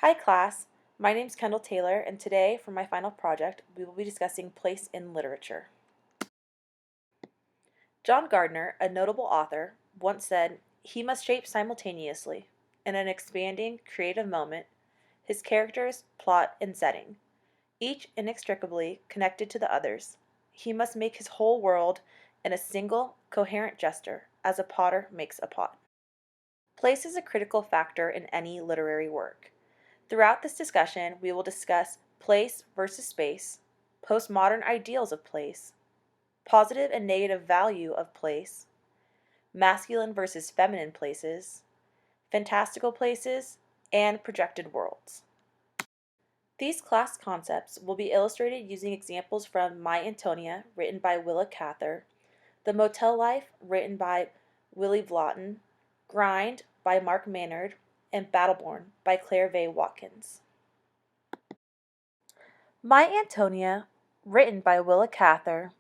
Hi class, my name's Kendall Taylor and today for my final project we will be discussing place in literature. John Gardner, a notable author, once said, "He must shape simultaneously, in an expanding, creative moment, his characters, plot, and setting, each inextricably connected to the others. He must make his whole world in a single, coherent gesture, as a potter makes a pot." Place is a critical factor in any literary work. Throughout this discussion, we will discuss place versus space, postmodern ideals of place, positive and negative value of place, masculine versus feminine places, fantastical places, and projected worlds. These class concepts will be illustrated using examples from My Antonia, written by Willa Cather, The Motel Life, written by Willie Vlotton, Grind by Mark Maynard, and Battleborn by Claire V. Watkins. My Antonia, written by Willa Cather,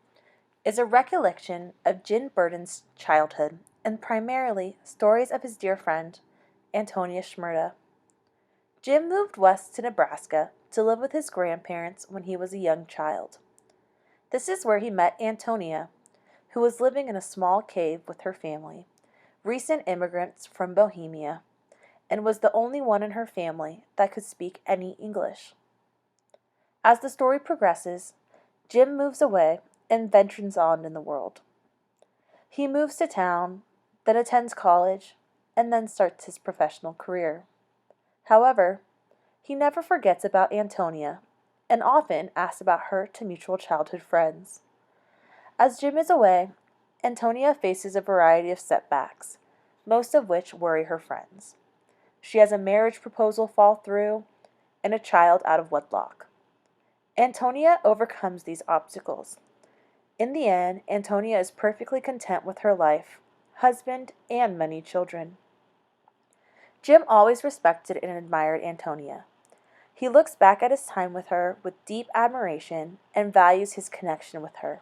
is a recollection of Jim Burton's childhood and primarily stories of his dear friend, Antonia Schmurda. Jim moved west to Nebraska to live with his grandparents when he was a young child. This is where he met Antonia, who was living in a small cave with her family, recent immigrants from Bohemia, and was the only one in her family that could speak any English. As the story progresses, Jim moves away and ventures on in the world. He moves to town, then attends college, and then starts his professional career. However, he never forgets about Antonia and often asks about her to mutual childhood friends. As Jim is away, Antonia faces a variety of setbacks, most of which worry her friends. She has a marriage proposal fall through and a child out of wedlock. Antonia overcomes these obstacles. In the end, Antonia is perfectly content with her life, husband, and many children. Jim always respected and admired Antonia. He looks back at his time with her with deep admiration and values his connection with her.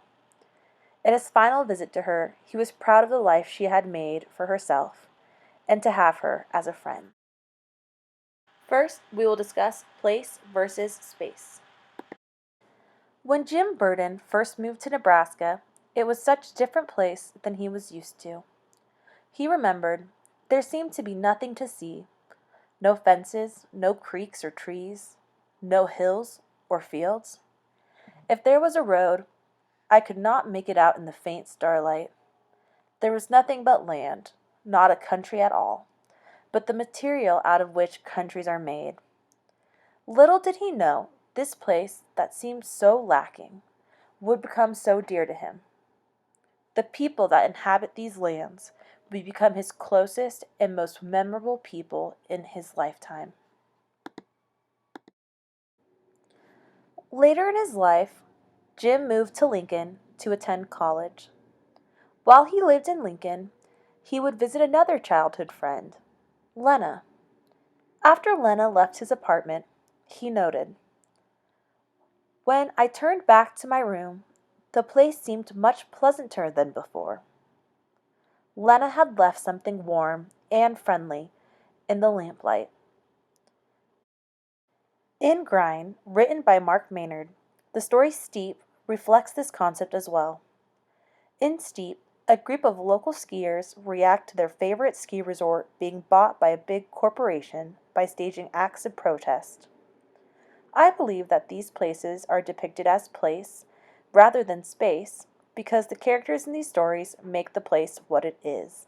In his final visit to her, he was proud of the life she had made for herself and to have her as a friend. First, we will discuss place versus space. When Jim Burton first moved to Nebraska, it was such a different place than he was used to. He remembered there seemed to be nothing to see, no fences, no creeks or trees, no hills or fields. If there was a road, I could not make it out in the faint starlight. There was nothing but land, not a country at all, but the material out of which countries are made. Little did he know this place that seemed so lacking would become so dear to him. The people that inhabit these lands would become his closest and most memorable people in his lifetime. Later in his life, Jim moved to Lincoln to attend college. While he lived in Lincoln, he would visit another childhood friend, Lena. After Lena left his apartment, he noted, "When I turned back to my room, the place seemed much pleasanter than before." Lena had left something warm and friendly in the lamplight. In Grind, written by Mark Maynard, the story Steep reflects this concept as well. In Steep, a group of local skiers react to their favorite ski resort being bought by a big corporation by staging acts of protest. I believe that these places are depicted as place rather than space because the characters in these stories make the place what it is.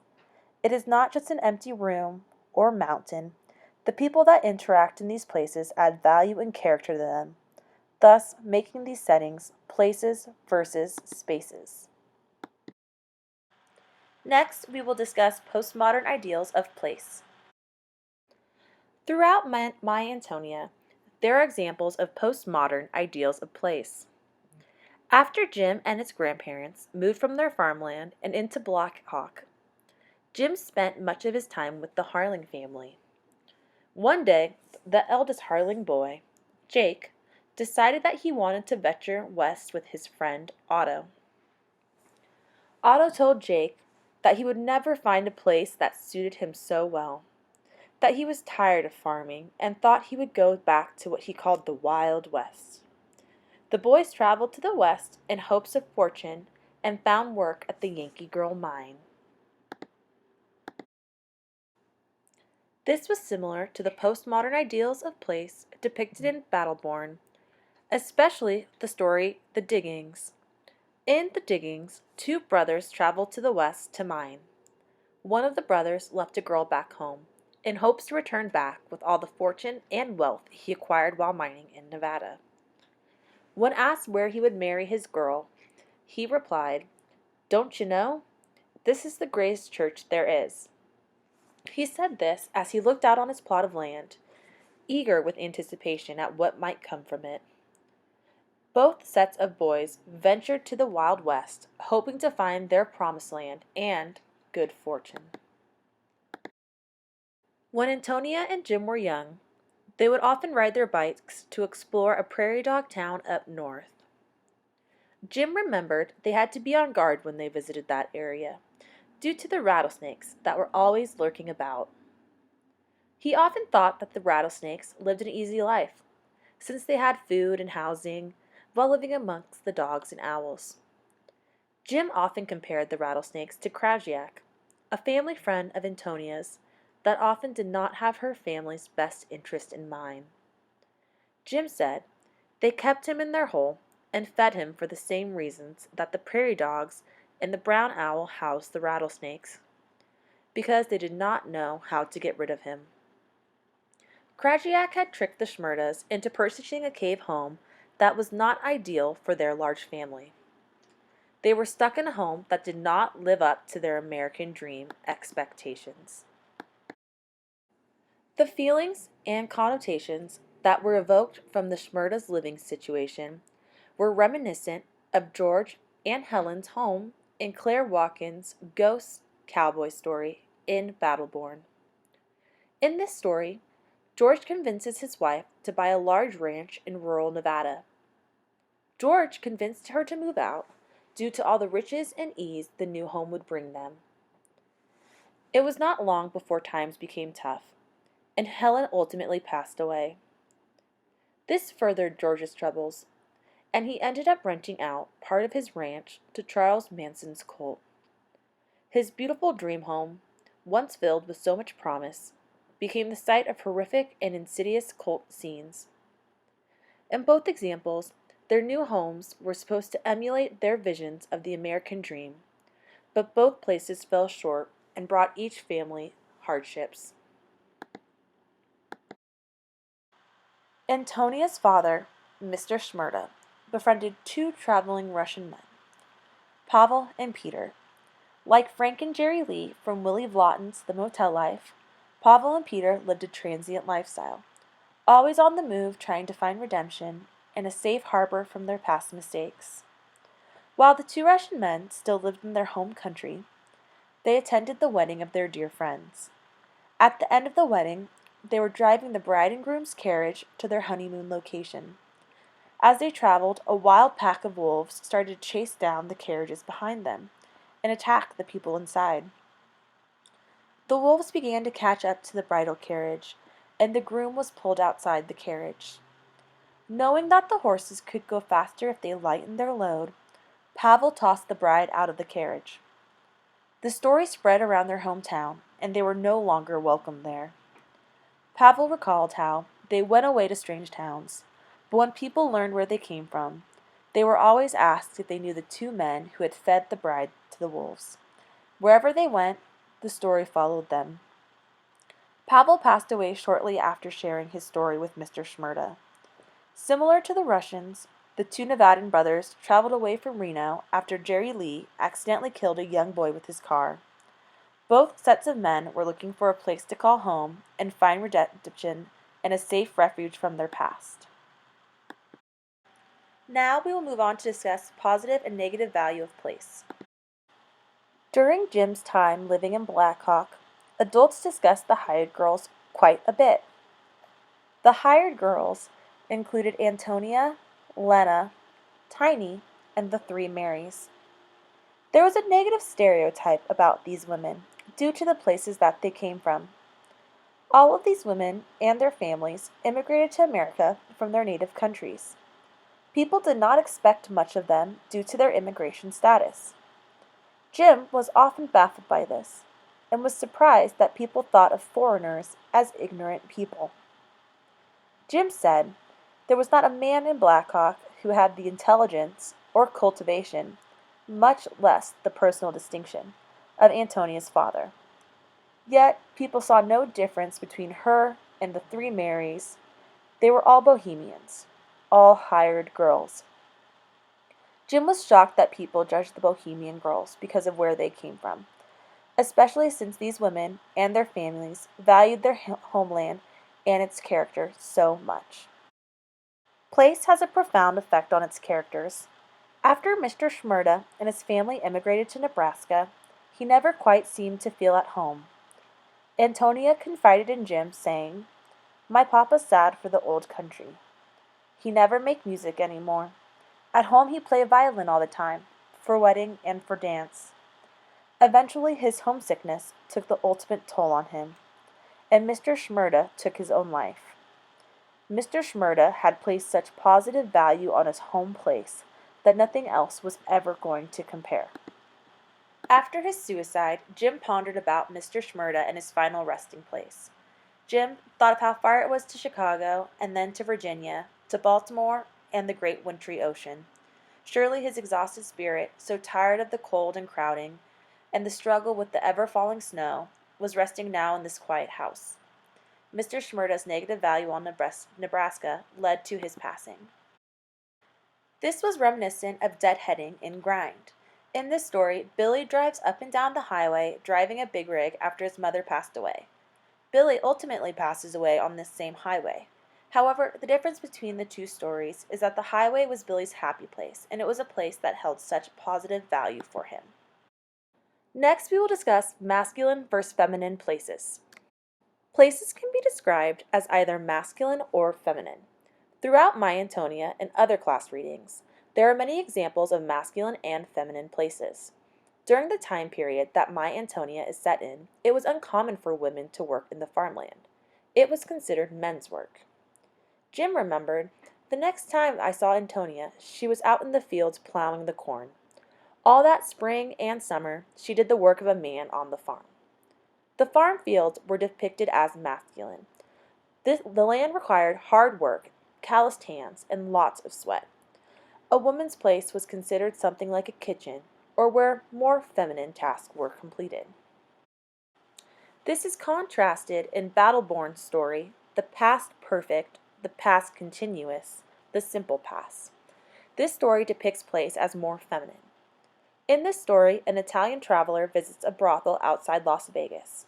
It is not just an empty room or mountain. The people that interact in these places add value and character to them, thus making these settings places versus spaces. Next, we will discuss postmodern ideals of place. Throughout My Antonia, there are examples of postmodern ideals of place. After Jim and his grandparents moved from their farmland and into Black Hawk, Jim spent much of his time with the Harling family. One day, the eldest Harling boy, Jake, decided that he wanted to venture west with his friend Otto. Otto told Jake that he would never find a place that suited him so well. that he was tired of farming and thought he would go back to what he called the Wild West. The boys traveled to the West in hopes of fortune and found work at the Yankee Girl mine. This was similar to the postmodern ideals of place depicted in Battleborn, especially the story The Diggings. In The Diggings, two brothers traveled to the West to mine. One of the brothers left a girl back home, in hopes to return back with all the fortune and wealth he acquired while mining in Nevada. When asked where he would marry his girl, he replied, "Don't you know? This is the greatest church there is." He said this as he looked out on his plot of land, eager with anticipation at what might come from it. Both sets of boys ventured to the Wild West, hoping to find their promised land and good fortune. When Antonia and Jim were young, they would often ride their bikes to explore a prairie dog town up north. Jim remembered they had to be on guard when they visited that area, due to the rattlesnakes that were always lurking about. He often thought that the rattlesnakes lived an easy life, since they had food and housing while living amongst the dogs and owls. Jim often compared the rattlesnakes to Krajiak, a family friend of Antonia's that often did not have her family's best interest in mind. Jim said they kept him in their hole and fed him for the same reasons that the prairie dogs and the brown owl housed the rattlesnakes, because they did not know how to get rid of him. Krajiak had tricked the Shmurdas into purchasing a cave home that was not ideal for their large family. They were stuck in a home that did not live up to their American dream expectations. The feelings and connotations that were evoked from the Shmurdas' living situation were reminiscent of George and Helen's home in Claire Watkins' ghost cowboy story in Battleborn. In this story, George convinces his wife to buy a large ranch in rural Nevada. George convinced her to move out due to all the riches and ease the new home would bring them. It was not long before times became tough, and Helen ultimately passed away. This furthered George's troubles, and he ended up renting out part of his ranch to Charles Manson's cult. His beautiful dream home, once filled with so much promise, became the site of horrific and insidious cult scenes. In both examples, their new homes were supposed to emulate their visions of the American dream, but both places fell short and brought each family hardships. Antonia's father, Mr. Shmurda, befriended two traveling Russian men, Pavel and Peter. Like Frank and Jerry Lee from Willie Vlotten's The Motel Life, Pavel and Peter lived a transient lifestyle, always on the move trying to find redemption and a safe harbor from their past mistakes. While the two Russian men still lived in their home country, they attended the wedding of their dear friends. At the end of the wedding, they were driving the bride and groom's carriage to their honeymoon location. As they traveled, a wild pack of wolves started to chase down the carriages behind them and attack the people inside. The wolves began to catch up to the bridal carriage, and the groom was pulled outside the carriage. Knowing that the horses could go faster if they lightened their load, Pavel tossed the bride out of the carriage. The story spread around their hometown, and they were no longer welcome there. Pavel recalled how they went away to strange towns, but when people learned where they came from, they were always asked if they knew the two men who had fed the bride to the wolves. Wherever they went, the story followed them. Pavel passed away shortly after sharing his story with Mr. Shmurda. Similar to the Russians, the two Nevadan brothers traveled away from Reno after Jerry Lee accidentally killed a young boy with his car. Both sets of men were looking for a place to call home and find redemption and a safe refuge from their past. Now we will move on to discuss positive and negative value of place. During Jim's time living in Blackhawk, adults discussed the hired girls quite a bit. The hired girls included Antonia, Lena, Tiny, and the three Marys. There was a negative stereotype about these women due to the places that they came from. All of these women and their families immigrated to America from their native countries. People did not expect much of them due to their immigration status. Jim was often baffled by this and was surprised that people thought of foreigners as ignorant people. Jim said there was not a man in Black Hawk who had the intelligence or cultivation, much less the personal distinction, of Antonia's father. Yet people saw no difference between her and the three Marys. They were all bohemians, all hired girls. Jim was shocked that people judged the bohemian girls because of where they came from, especially since these women and their families valued their homeland and its character so much. Place has a profound effect on its characters. After Mr. Shmurda and his family immigrated to Nebraska, he never quite seemed to feel at home. Antonia confided in Jim, saying, "My papa's sad for the old country. He never make music anymore. At home he play violin all the time, for wedding and for dance." Eventually his homesickness took the ultimate toll on him, and Mr. Shmurda took his own life. Mr. Shmurda had placed such positive value on his home place that nothing else was ever going to compare. After his suicide, Jim pondered about Mr. Shmurda and his final resting place. Jim thought of how far it was to Chicago, and then to Virginia, to Baltimore, and the great wintry ocean. Surely his exhausted spirit, so tired of the cold and crowding, and the struggle with the ever-falling snow, was resting now in this quiet house. Mr. Shmurda's negative value on Nebraska led to his passing. This was reminiscent of deadheading in Grind. In this story, Billy drives up and down the highway, driving a big rig after his mother passed away. Billy ultimately passes away on this same highway. However, the difference between the two stories is that the highway was Billy's happy place, and it was a place that held such positive value for him. Next, we will discuss masculine versus feminine places. Places can be described as either masculine or feminine. Throughout My Antonia and other class readings, there are many examples of masculine and feminine places. During the time period that My Antonia is set in, it was uncommon for women to work in the farmland. It was considered men's work. Jim remembered, "The next time I saw Antonia, she was out in the fields plowing the corn. All that spring and summer, she did the work of a man on the farm." The farm fields were depicted as masculine. The land required hard work, calloused hands, and lots of sweat. A woman's place was considered something like a kitchen, or where more feminine tasks were completed. This is contrasted in Battleborn's story, The Past Perfect, The Past Continuous, The Simple Past. This story depicts place as more feminine. In this story, an Italian traveler visits a brothel outside Las Vegas.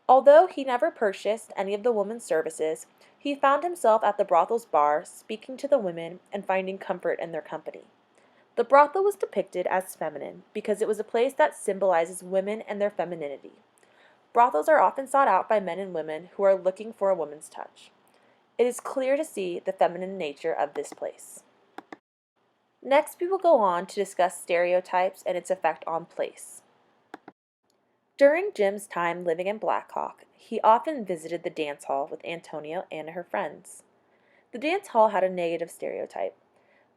Although he never purchased any of the women's services, he found himself at the brothel's bar, speaking to the women and finding comfort in their company. The brothel was depicted as feminine because it was a place that symbolizes women and their femininity. Brothels are often sought out by men and women who are looking for a woman's touch. It is clear to see the feminine nature of this place. Next, we will go on to discuss stereotypes and its effect on place. During Jim's time living in Black Hawk, he often visited the dance hall with Antonia and her friends. The dance hall had a negative stereotype.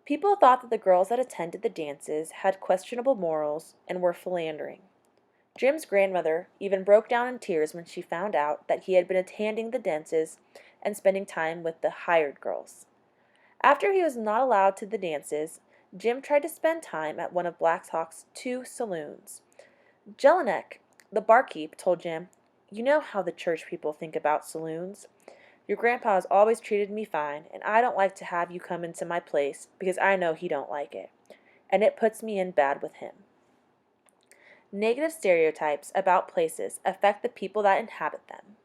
People thought that the girls that attended the dances had questionable morals and were philandering. Jim's grandmother even broke down in tears when she found out that he had been attending the dances and spending time with the hired girls. After he was not allowed to the dances, Jim tried to spend time at one of Black Hawk's two saloons. Jelinek, the barkeep, told Jim, "You know how the church people think about saloons. Your grandpa has always treated me fine, and I don't like to have you come into my place because I know he don't like it, and it puts me in bad with him." Negative stereotypes about places affect the people that inhabit them.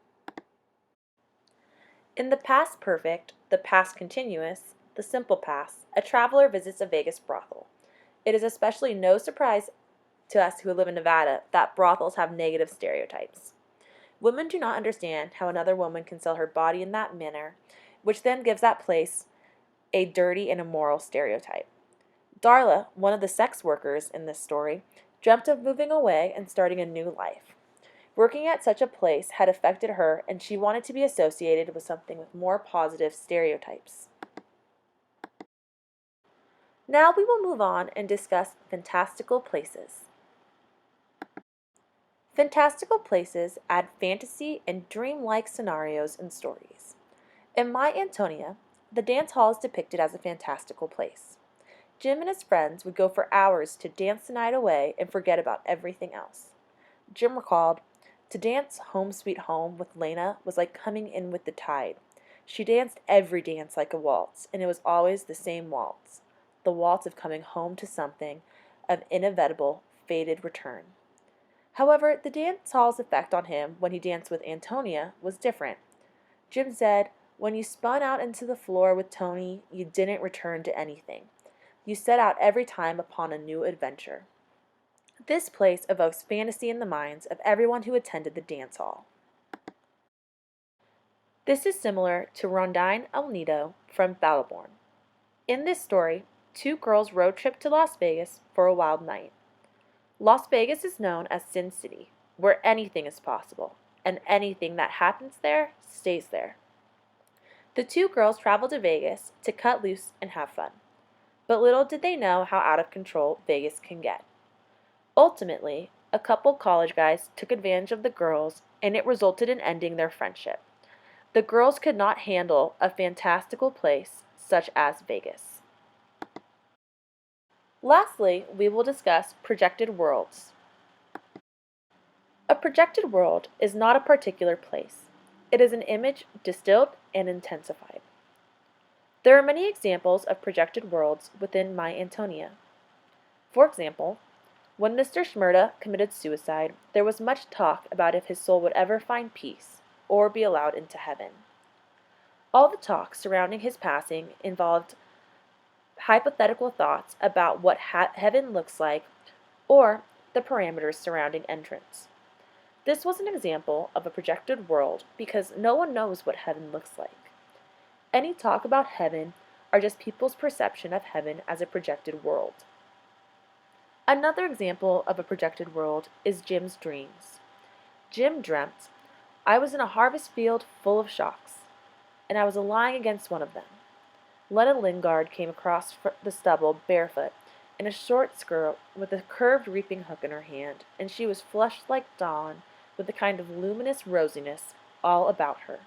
In The Past Perfect, The Past Continuous, The Simple Past, a traveler visits a Vegas brothel. It is especially no surprise to us who live in Nevada that brothels have negative stereotypes. Women do not understand how another woman can sell her body in that manner, which then gives that place a dirty and immoral stereotype. Darla, one of the sex workers in this story, dreamt of moving away and starting a new life. Working at such a place had affected her, and she wanted to be associated with something with more positive stereotypes. Now we will move on and discuss fantastical places. Fantastical places add fantasy and dreamlike scenarios and stories. In My Antonia, the dance hall is depicted as a fantastical place. Jim and his friends would go for hours to dance the night away and forget about everything else. Jim recalled, "To dance Home Sweet Home with Lena was like coming in with the tide. She danced every dance like a waltz, and it was always the same waltz, the waltz of coming home to something, of inevitable, fated return." However, the dance hall's effect on him when he danced with Antonia was different. Jim said, "When you spun out into the floor with Tony, you didn't return to anything. You set out every time upon a new adventure." This place evokes fantasy in the minds of everyone who attended the dance hall. This is similar to Rondine El Nido from Battleborn. In this story, two girls road trip to Las Vegas for a wild night. Las Vegas is known as Sin City, where anything is possible, and anything that happens there stays there. The two girls travel to Vegas to cut loose and have fun, but little did they know how out of control Vegas can get. Ultimately, a couple college guys took advantage of the girls, and it resulted in ending their friendship. The girls could not handle a fantastical place such as Vegas. Lastly, we will discuss projected worlds. A projected world is not a particular place. It is an image distilled and intensified. There are many examples of projected worlds within My Antonia. For example, when Mr. Shmurda committed suicide, there was much talk about if his soul would ever find peace or be allowed into heaven. All the talk surrounding his passing involved hypothetical thoughts about what heaven looks like or the parameters surrounding entrance. This was an example of a projected world because no one knows what heaven looks like. Any talk about heaven are just people's perception of heaven as a projected world. Another example of a projected world is Jim's dreams. Jim dreamt, "I was in a harvest field full of shocks, and I was lying against one of them. Lena Lingard came across the stubble barefoot, in a short skirt with a curved reaping hook in her hand, and she was flushed like dawn, with a kind of luminous rosiness all about her."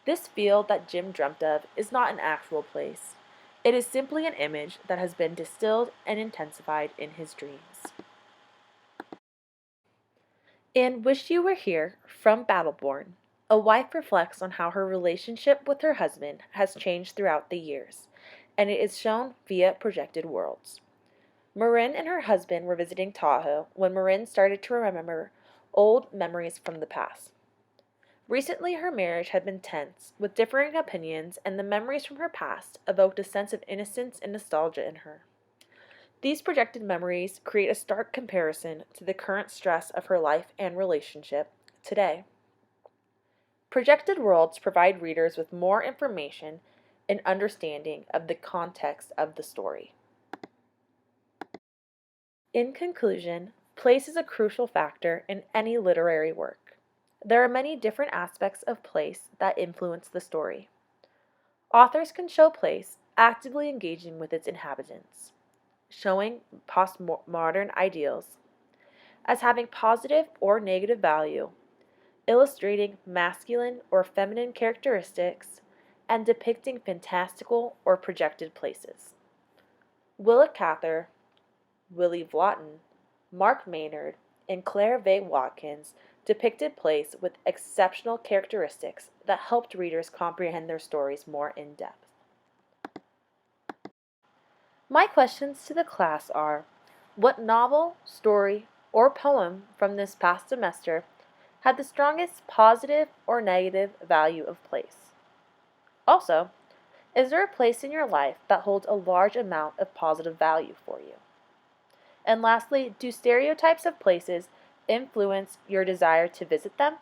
This field that Jim dreamt of is not an actual place. It is simply an image that has been distilled and intensified in his dreams. In Wish You Were Here from Battleborn, a wife reflects on how her relationship with her husband has changed throughout the years, and it is shown via projected worlds. Marin and her husband were visiting Tahoe when Marin started to remember old memories from the past. Recently, her marriage had been tense, with differing opinions, and the memories from her past evoked a sense of innocence and nostalgia in her. These projected memories create a stark comparison to the current stress of her life and relationship today. Projected worlds provide readers with more information and understanding of the context of the story. In conclusion, place is a crucial factor in any literary work. There are many different aspects of place that influence the story. Authors can show place actively engaging with its inhabitants, showing postmodern ideals as having positive or negative value, illustrating masculine or feminine characteristics, and depicting fantastical or projected places. Willa Cather, Willie Vlotton, Mark Maynard, and Claire Vaye Watkins depicted place with exceptional characteristics that helped readers comprehend their stories more in depth. My questions to the class are, what novel, story, or poem from this past semester had the strongest positive or negative value of place? Also, is there a place in your life that holds a large amount of positive value for you? And lastly, do stereotypes of places influence your desire to visit them?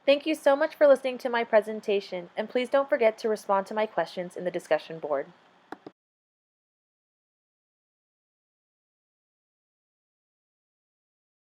Thank you so much for listening to my presentation, and please don't forget to respond to my questions in the discussion board.